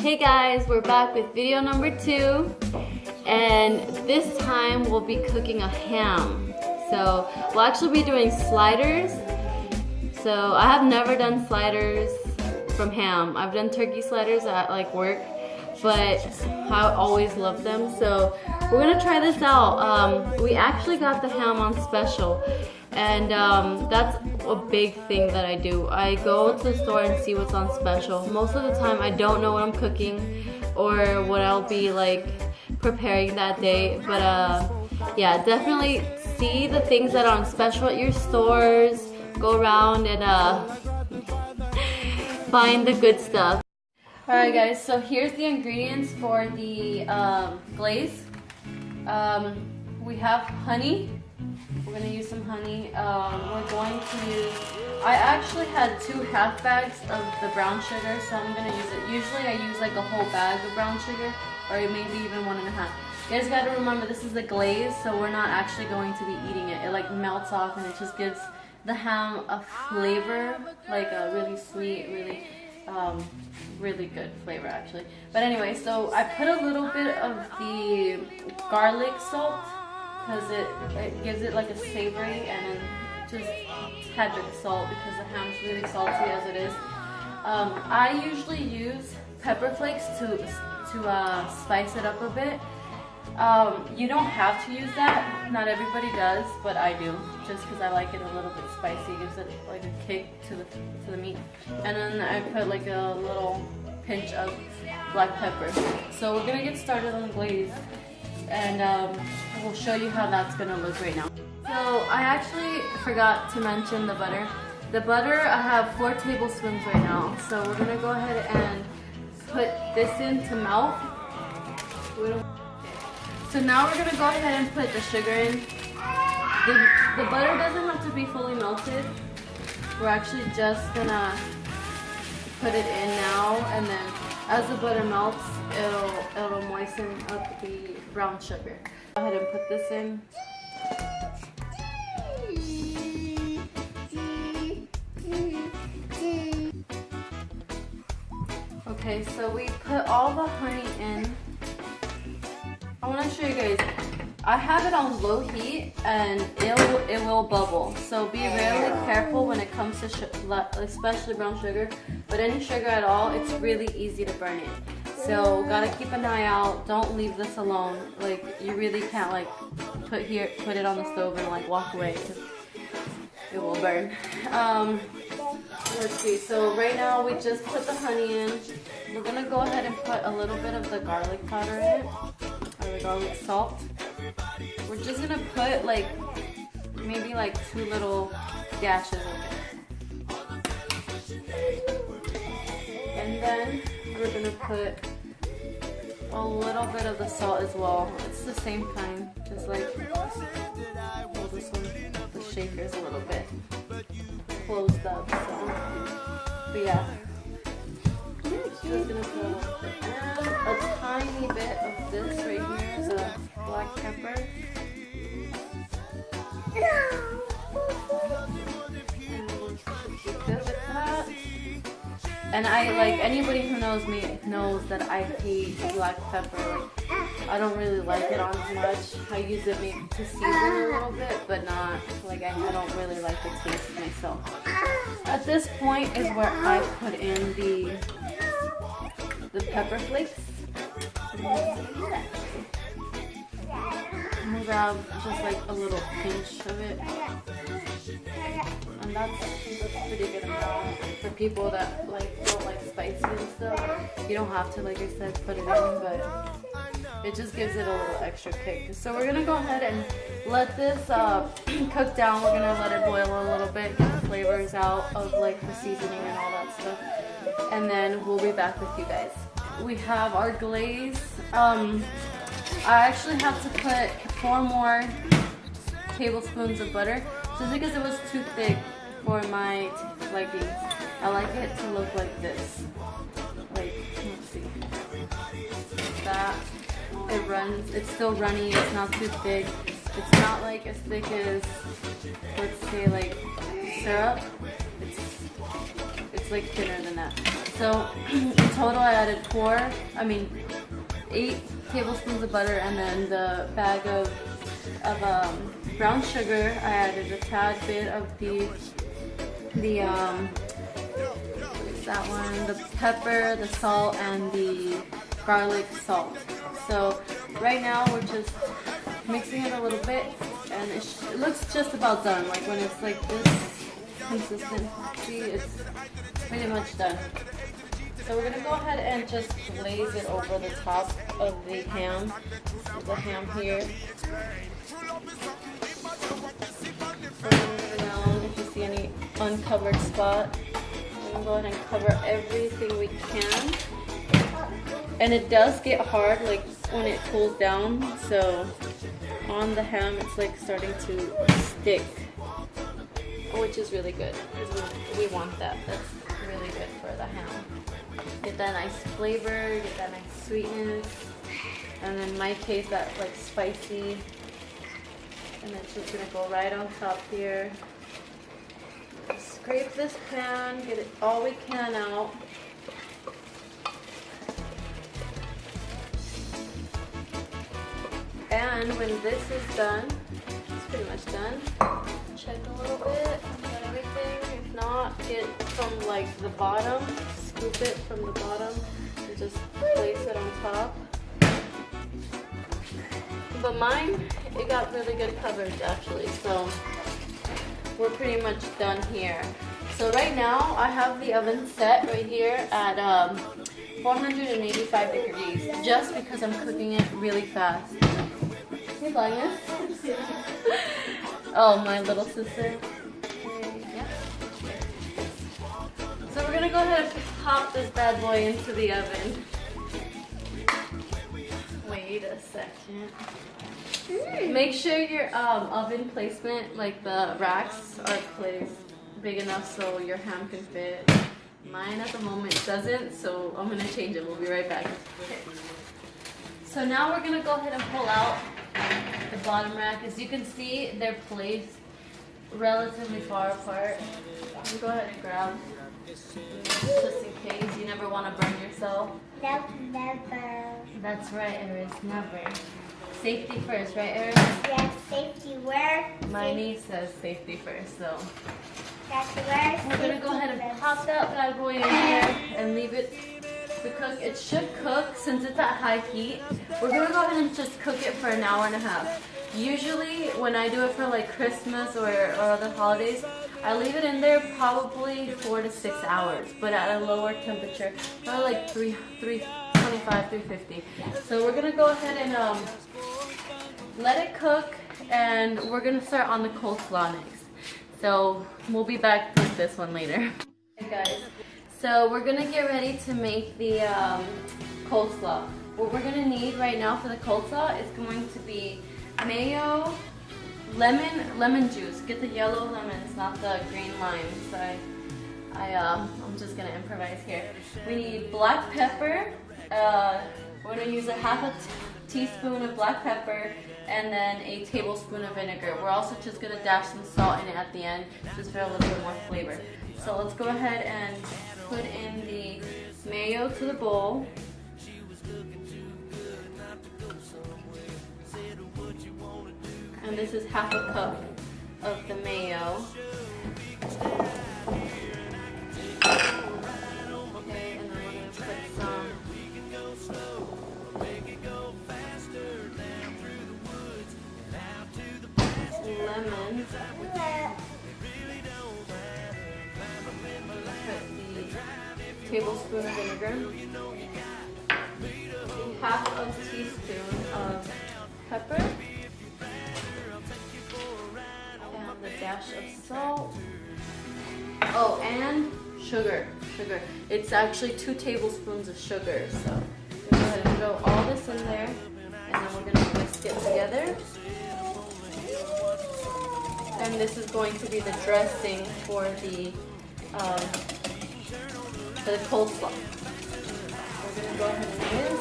Hey guys, we're back with video number 2, and this time we'll be cooking a ham. So we'll actually be doing sliders. So I have never done sliders from ham. I've done turkey sliders at like work, but I always loved them. So we're gonna try this out. We actually got the ham on special, and that's a big thing that I do. I go to the store and see what's on special. Most of the time I don't know what I'm cooking or what I'll be like preparing that day, but yeah, definitely see the things that are on special at your stores. Go around and find the good stuff. Alright guys, so here's the ingredients for the glaze. We have honey. We're going to use some honey. We're going to use, I actually had 2 half bags of the brown sugar, so I'm going to use it. Usually I use like a whole bag of brown sugar, or maybe even 1.5. You guys got to remember, this is the glaze, so we're not actually going to be eating it. It like melts off and it just gives the ham a flavor, like a really sweet, really good flavor actually. But anyway, so I put a little bit of the garlic salt, because it gives it like a savory, and then just a tad bit of salt because the ham's really salty as it is. I usually use pepper flakes to spice it up a bit. You don't have to use that. Not everybody does, but I do, just because I like it a little bit spicy. It gives it like a kick to the meat. And then I put like a little pinch of black pepper. So we're gonna get started on the glaze, and we'll show you how that's gonna look right now. So I actually forgot to mention the butter. The butter, I have 4 tablespoons right now. So we're gonna go ahead and put this in to melt. So now we're gonna go ahead and put the sugar in. The butter doesn't have to be fully melted. We're actually just gonna put it in now, and then as the butter melts, it'll moisten up the brown sugar. Go ahead and put this in. Okay, so we put all the honey in. I want to show you guys. I have it on low heat, and it will bubble. So be really careful when it comes to especially brown sugar, but any sugar at all, it's really easy to burn it. So gotta keep an eye out. Don't leave this alone. Like, you really can't like put it on the stove and like walk away, because it will burn. Let's see. So right now we just put the honey in. We're gonna go ahead and put a little bit of the garlic powder in it, or the garlic salt. We're just gonna put like maybe like 2 little dashes of it. And then we're gonna put a little bit of the salt as well. It's the same kind, just like hold this one, the shaker's a little bit closed up. So, but yeah, just gonna put a tiny bit of this right here is a black pepper. And I, like, anybody who knows me knows that I hate black pepper. Like, I don't really like it on as much. I use it maybe to season a little bit, but not, like, I don't really like the taste myself. At this point is where I put in the pepper flakes. I'm gonna grab just like a little pinch of it. And that's pretty good amount for people that like don't like spicy and stuff. You don't have to, like I said, put it in, but it just gives it a little extra kick. So we're gonna go ahead and let this cook down. We're gonna let it boil a little bit, get the flavors out of like the seasoning and all that stuff, and then we'll be back with you guys. We have our glaze. I actually have to put 4 more tablespoons of butter, just because it was too thick for my liking. I like it to look like this. Like, let's see. That. It runs, it's still runny, it's not too thick. It's not like as thick as, let's say, like syrup. It's like thinner than that. So in total I added 8 tablespoons of butter, and then the bag of brown sugar. I added a tad bit of what's that one? The pepper, the salt, and the garlic salt. So right now we're just mixing it a little bit, and it looks just about done. Like when it's like this consistency, it's pretty much done. So we're gonna go ahead and just glaze it over the top of the ham. This is the ham here. Around if you see any uncovered spot, we're gonna go ahead and cover everything we can. And it does get hard like when it cools down, so on the ham it's like starting to stick, which is really good because we want that. That's really good for the ham. Get that nice flavor, get that nice sweetness, and in my case that like spicy, and it's just gonna go right on top here. Scrape this pan, get it all we can out. And when this is done, it's pretty much done, check a little bit, got everything. If not, get from like the bottom, scoop it from the bottom, and just place it on top. But mine, it got really good coverage actually, so we're pretty much done here. So right now, I have the oven set right here at 485 degrees, just because I'm cooking it really fast. Hey, Linus. Oh, my little sister. Yeah. So we're gonna go ahead and pop this bad boy into the oven. Wait a second. Make sure your oven placement, like the racks, are placed big enough so your ham can fit. Mine at the moment doesn't, so I'm gonna change it. We'll be right back. Okay. So now we're gonna go ahead and pull out the bottom rack. As you can see, they're placed relatively far apart. You go ahead and grab, just in case. You never want to burn yourself. Nope, never. That's right, Eris, never. Safety first, right, Eris? Yes, safety where? My niece says safety first, so. That's where. We're gonna go ahead and pop that bad boy in here and leave it to cook. It should cook since it's at high heat. We're gonna go ahead and just cook it for an hour and a half. Usually when I do it for like Christmas or other holidays, I leave it in there probably 4 to 6 hours, but at a lower temperature, probably like 325, 350. So we're gonna go ahead and let it cook, and we're gonna start on the coleslaw next. So we'll be back with this one later. Okay guys, so we're gonna get ready to make the coleslaw. What we're gonna need right now for the coleslaw is going to be mayo, lemon juice. Get the yellow lemons, not the green limes. I'm just gonna improvise here. We need black pepper. We're gonna use a half a teaspoon of black pepper and then a tablespoon of vinegar. We're also just gonna dash some salt in it at the end, just for a little bit more flavor. So let's go ahead and put in the mayo to the bowl. And this is half a cup of the mayo. Okay, and then we're gonna put some lemon. Put the tablespoon of vinegar. Half a teaspoon of pepper. And the dash of salt. Oh, and sugar. It's actually 2 tablespoons of sugar. So go ahead and throw all this in there, and then we're gonna whisk it together. And this is going to be the dressing for the coleslaw. We're gonna go ahead and do this.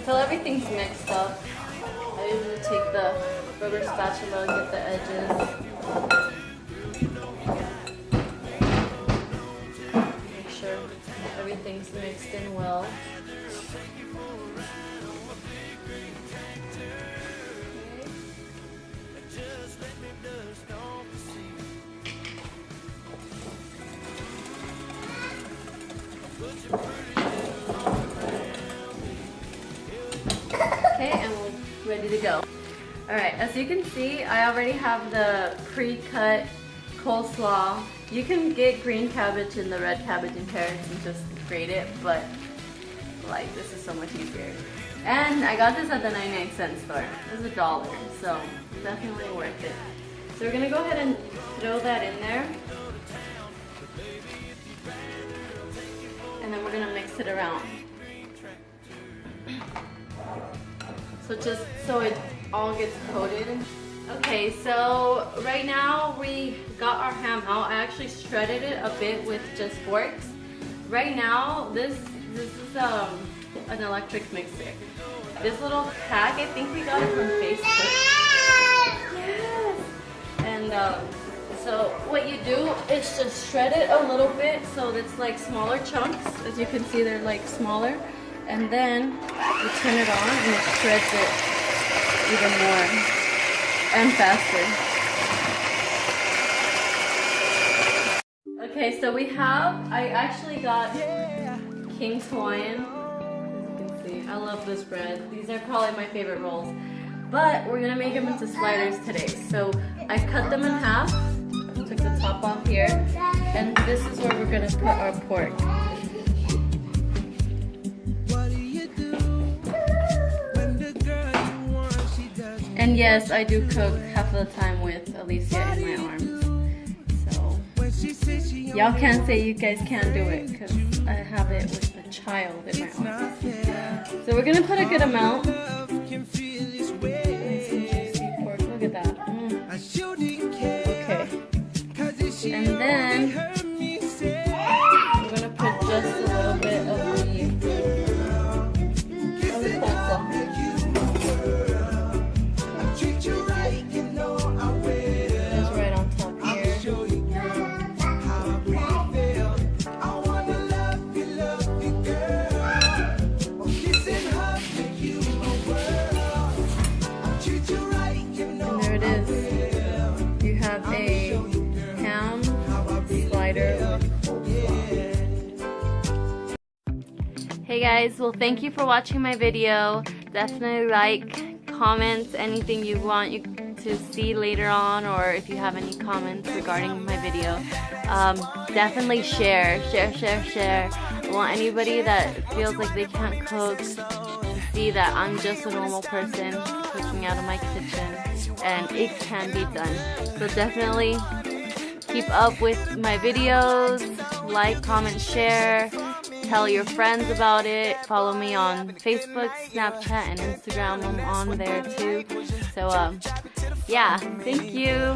Till everything's mixed up. rubber spatula, get the edges. Make sure everything's mixed in well. Okay, and we're ready to go. Alright, as you can see, I already have the pre-cut coleslaw. You can get green cabbage and the red cabbage and carrots and just grate it, but like this is so much easier. And I got this at the 99-cent store. It was $1, so definitely worth it. So we're gonna go ahead and throw that in there. And then we're gonna mix it around. So just so it all gets coated. Okay, so right now we got our ham out. I actually shredded it a bit with just forks. Right now, this is an electric mixer. This little pack, I think we got it from Facebook. Yes! And so what you do is just shred it a little bit so it's like smaller chunks. As you can see, they're like smaller. And then you turn it on and it shreds it even more and faster. Okay, so I actually got King's Hawaiian. As you can see, I love this bread. These are probably my favorite rolls. But we're gonna make them into sliders today. So I cut them in half, took the top off here, and this is where we're gonna put our pork. And yes, I do cook half of the time with Alicia in my arms. So, y'all can't say you guys can't do it because I have it with a child in my arms. So we're gonna put a good amount. Nice and juicy pork, look at that. Okay. And then, we're gonna put just a little bit of the coleslaw. Hey guys, well thank you for watching my video. Definitely like, comment anything you want to see later on, or if you have any comments regarding my video. Definitely share. I want anybody that feels like they can't cook to see that I'm just a normal person cooking out of my kitchen and it can be done. So definitely keep up with my videos, like, comment, share. Tell your friends about it. Follow me on Facebook, Snapchat, and Instagram. I'm on there too. So, yeah, thank you.